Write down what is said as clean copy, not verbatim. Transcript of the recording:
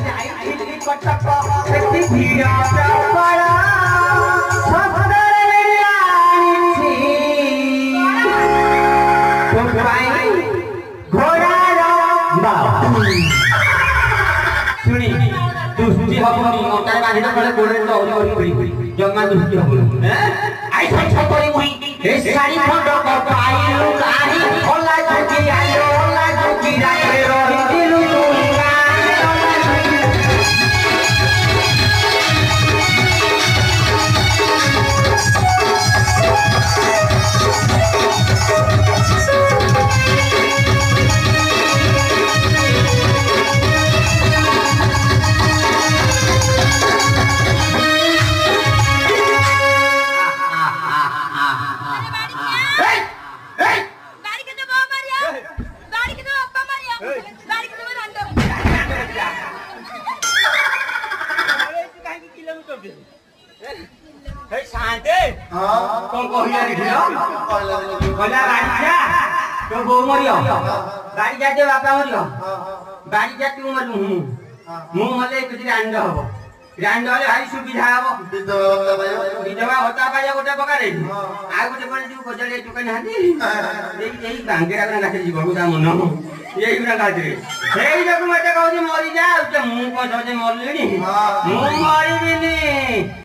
ଯାଇଥିଲି କଟକ ସେଠି ଭିଡ଼ ପ୍ରବଳ ସତରେ ଜାଣିଛି ତୋ ପାଇଁ ଘୋଡ଼ାର ଶୁଣି ଦୁଷ୍ଟି ହବୁନି ଅଣ୍ଟାରେ ବାନ୍ଧିଲା ବେଳେ ଗୋଡ଼ରେ ଦଉଡ଼ି କରି ଜମା ଦୁଷ୍ଟି ହବୁନି ଆଇ ଛଛ କରି ମୁଇଁ ଏ ଶାଢ଼ୀ ଖଣ୍ଡକ ପାଇଲୁ କାହିଁ ଓଲା ଝୁକି ଆଇଲ ଓଲା ଝୁକି ରାତିରେ ରହିଥିଲୁ कौन कहिया लिखियो कहला राजा तो बो मरियो गाड़ी जाते बापा मरियो गाड़ी जाते मरु मु मले तुझे रांड हबो रांड वाले भारी सुविधा हबो विधवा होता पाया गोटा पका रे आ गोटे पर जो गजले दुकान हाती एई बांगेरा ना गाते जीव गुदा मन एई गुना गाते एई जक मते कहू मरि जा मु को सोचे मरलिनी मु मरिबिनी